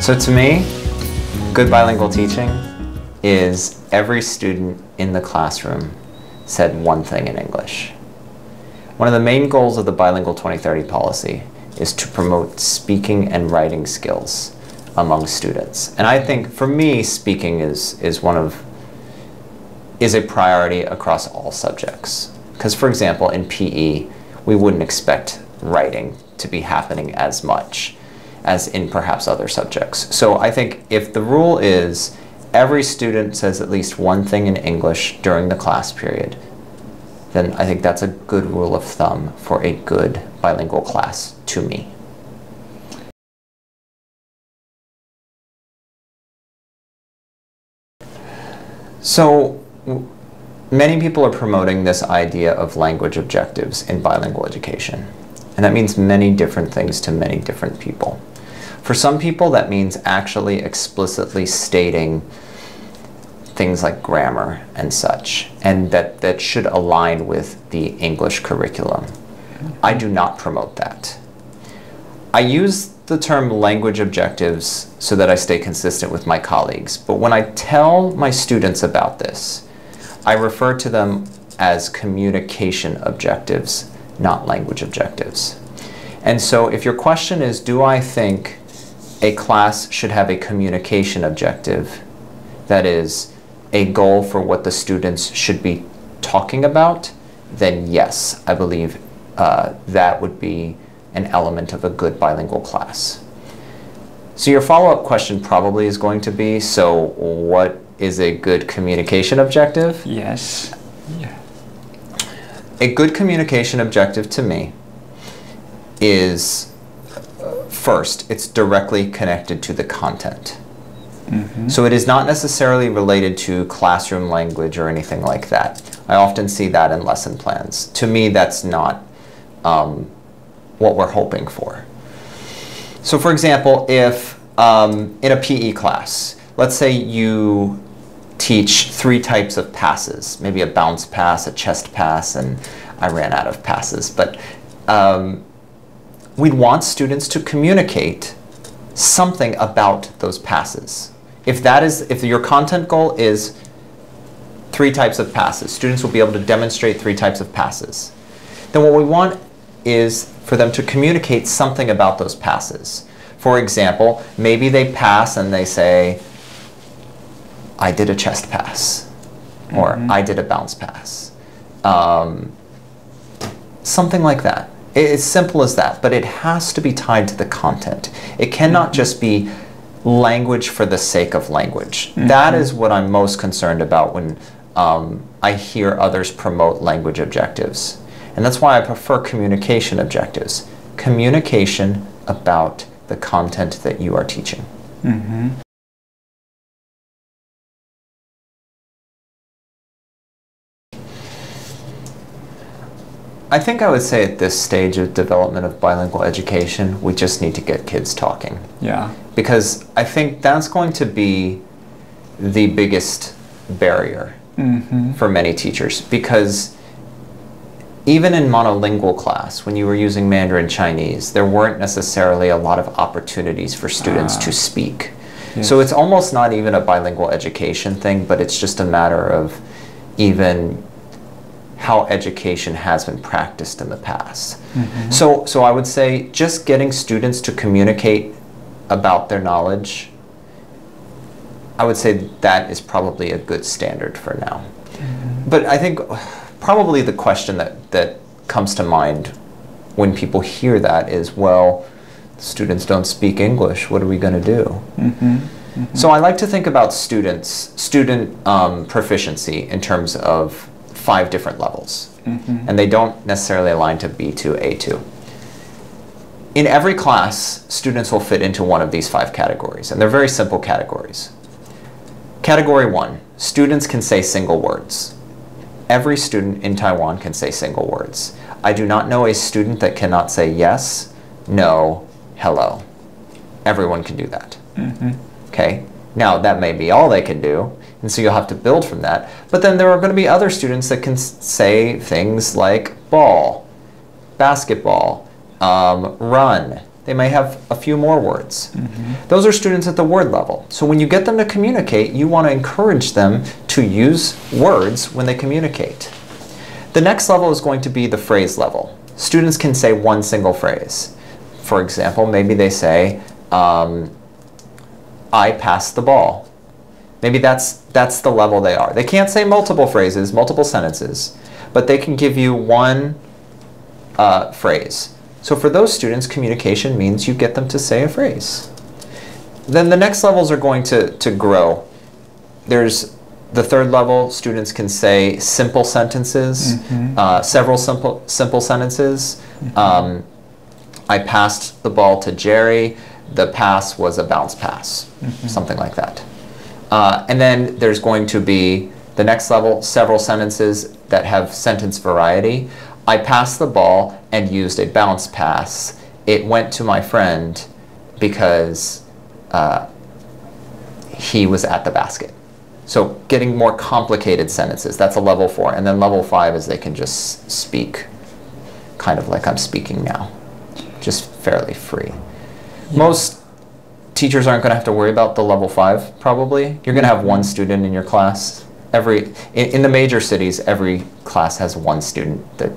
So to me, good bilingual teaching is every student in the classroom said one thing in English. One of the main goals of the Bilingual 2030 policy is to promote speaking and writing skills among students. And I think, for me, speaking is a priority across all subjects. Because, for example, in PE, we wouldn't expect writing to be happening as much as in perhaps other subjects. So I think if the rule is every student says at least one thing in English during the class period, then I think that's a good rule of thumb for a good bilingual class to me. So many people are promoting this idea of language objectives in bilingual education. And that means many different things to many different people. For some people, that means actually explicitly stating things like grammar and such, and that should align with the English curriculum. I do not promote that. I use the term language objectives so that I stay consistent with my colleagues, but when I tell my students about this, I refer to them as communication objectives, not language objectives. And so if your question is, do I think a class should have a communication objective, that is, a goal for what the students should be talking about, then yes, I believe that would be an element of a good bilingual class. So your follow-up question probably is going to be, so what is a good communication objective? Yes. Yeah. A good communication objective to me is, first, it's directly connected to the content. Mm-hmm. So it is not necessarily related to classroom language or anything like that. I often see that in lesson plans. To me, that's not what we're hoping for. So for example, if in a PE class, let's say you teach 3 types of passes, maybe a bounce pass, a chest pass, and I ran out of passes, but we'd want students to communicate something about those passes. If your content goal is 3 types of passes, students will be able to demonstrate 3 types of passes. Then what we want is for them to communicate something about those passes. For example, maybe they pass and they say, I did a chest pass, or I did a bounce pass. Something like that. It's simple as that, but it has to be tied to the content. It cannot just be language for the sake of language. That is what I'm most concerned about when I hear others promote language objectives. And that's why I prefer communication objectives. Communication about the content that you are teaching. I think I would say at this stage of development of bilingual education, we just need to get kids talking. Yeah. Because I think that's going to be the biggest barrier for many teachers. Because even in monolingual class, when you were using Mandarin Chinese, there weren't necessarily a lot of opportunities for students to speak. Yes. So it's almost not even a bilingual education thing, but it's just a matter of even how education has been practiced in the past. So I would say just getting students to communicate about their knowledge, I would say that is probably a good standard for now. But I think probably the question that comes to mind when people hear that is, well, students don't speak English, what are we going to do? So I like to think about student proficiency in terms of 5 different levels. And they don't necessarily align to B2, A2. In every class, students will fit into one of these 5 categories, and they're very simple categories. Category 1, students can say single words. Every student in Taiwan can say single words. I do not know a student that cannot say yes, no, hello. Everyone can do that. Okay? Now, that may be all they can do, and so you'll have to build from that. But then there are going to be other students that can say things like ball, basketball, run, They may have a few more words. Those are students at the word level. So when you get them to communicate, you want to encourage them to use words when they communicate. The next level is going to be the phrase level. Students can say one single phrase. For example, maybe they say, I passed the ball. Maybe that's the level they are. They can't say multiple phrases, multiple sentences, but they can give you one phrase. So for those students, communication means you get them to say a phrase. Then the next levels are going to grow. There's the third level, students can say simple sentences, several simple sentences. I passed the ball to Jerry. The pass was a bounce pass, something like that. And then there's going to be the next level, several sentences that have sentence variety. I passed the ball and used a bounce pass. It went to my friend because he was at the basket. So getting more complicated sentences, that's a level 4. And then level 5 is they can just speak, kind of like I'm speaking now, just fairly free. Most teachers aren't going to have to worry about the level 5, probably. You're going to have one student in your class. In the major cities, every class has one student that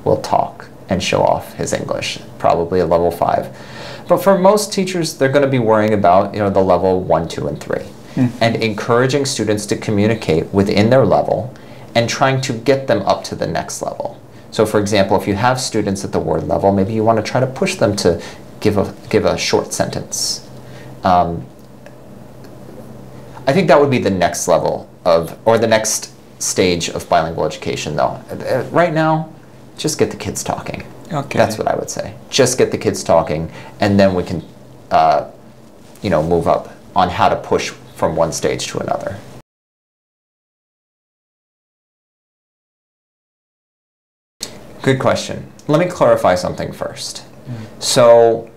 will talk and show off his English, probably a level 5. But for most teachers, they're going to be worrying about the level 1, 2, and 3. And encouraging students to communicate within their level and trying to get them up to the next level. So for example, if you have students at the word level, maybe you want to try to push them to give a short sentence. I think that would be the next level or the next stage of bilingual education though. Right now, just get the kids talking. Okay. That's what I would say. Just get the kids talking, and then we can move up on how to push from one stage to another. Good question. Let me clarify something first. So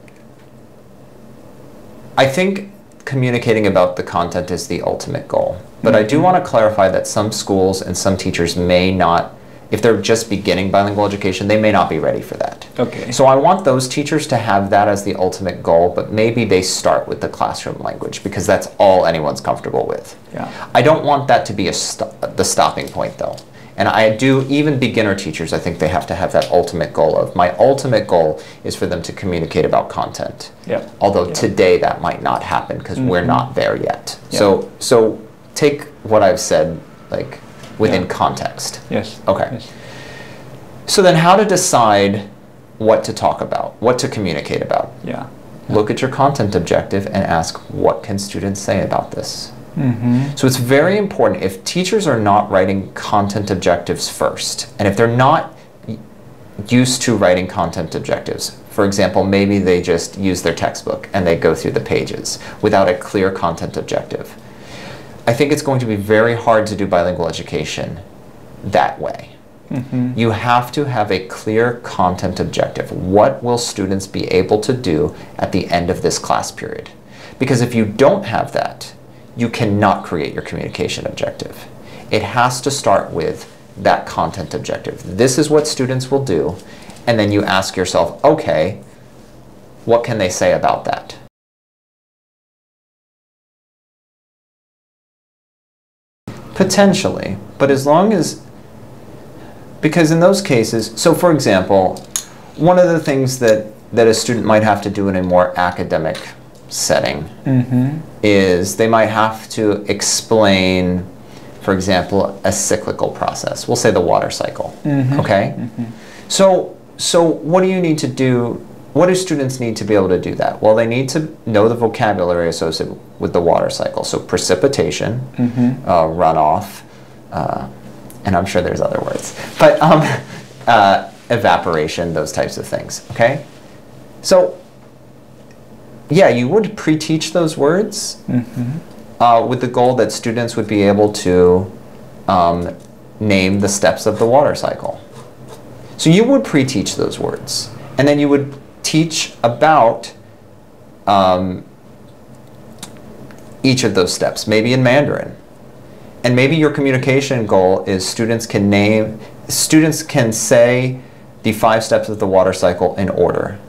I think communicating about the content is the ultimate goal. But I do want to clarify that some schools and some teachers may not, if they're just beginning bilingual education, they may not be ready for that. Okay. So I want those teachers to have that as the ultimate goal, but maybe they start with the classroom language because that's all anyone's comfortable with. Yeah. I don't want that to be the stopping point though. And I do, even beginner teachers, I think they have to have that ultimate goal of, my ultimate goal is for them to communicate about content. Yep. Although today that might not happen because we're not there yet. Yep. So take what I've said like within context. Yes. Okay. Yes. So then how to decide what to talk about, what to communicate about. Yeah. Look at your content objective and ask, what can students say about this? So it's very important if teachers are not writing content objectives first, and if they're not used to writing content objectives, for example, maybe they just use their textbook and they go through the pages without a clear content objective. I think it's going to be very hard to do bilingual education that way. You have to have a clear content objective. What will students be able to do at the end of this class period? Because if you don't have that, you cannot create your communication objective. It has to start with that content objective. This is what students will do, and then you ask yourself, okay, what can they say about that? Potentially, but as long as, because in those cases, so for example, one of the things that a student might have to do in a more academic setting is they might have to explain, for example, a cyclical process. We'll say the water cycle. Okay? So what do you need to do? What do students need to be able to do that? Well, they need to know the vocabulary associated with the water cycle. So precipitation, runoff, and I'm sure there's other words, but evaporation, those types of things. Okay? So yeah, you would pre-teach those words with the goal that students would be able to name the steps of the water cycle. So you would pre-teach those words, and then you would teach about each of those steps, maybe in Mandarin. And maybe your communication goal is students can say the 5 steps of the water cycle in order.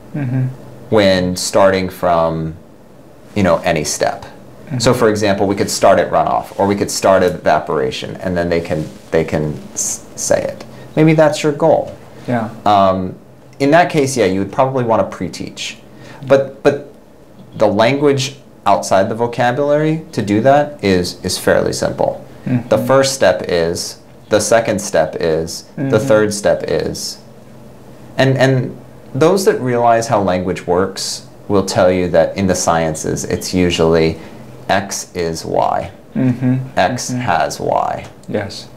when starting from, any step. So for example, we could start at runoff, or we could start at evaporation, and then they can say it. Maybe that's your goal. Yeah. In that case, yeah, you would probably want to pre-teach. But the language outside the vocabulary to do that is fairly simple. The first step is, the second step is, the third step is. And those that realize how language works will tell you that in the sciences, it's usually X is Y. X has Y. Yes.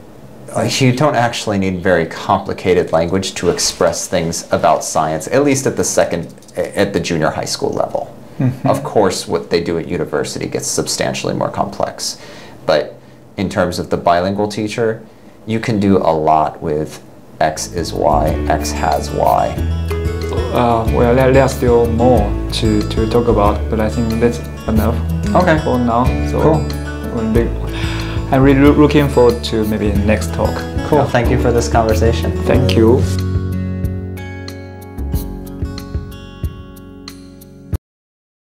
You don't actually need very complicated language to express things about science, at least at the junior high school level. Of course, what they do at university gets substantially more complex. But in terms of the bilingual teacher, you can do a lot with X is Y, X has Y. Well, there's still more to talk about, but I think that's enough for now. So cool. I'm really looking forward to maybe next talk. Cool. Yeah. Thank you for this conversation. Thank you.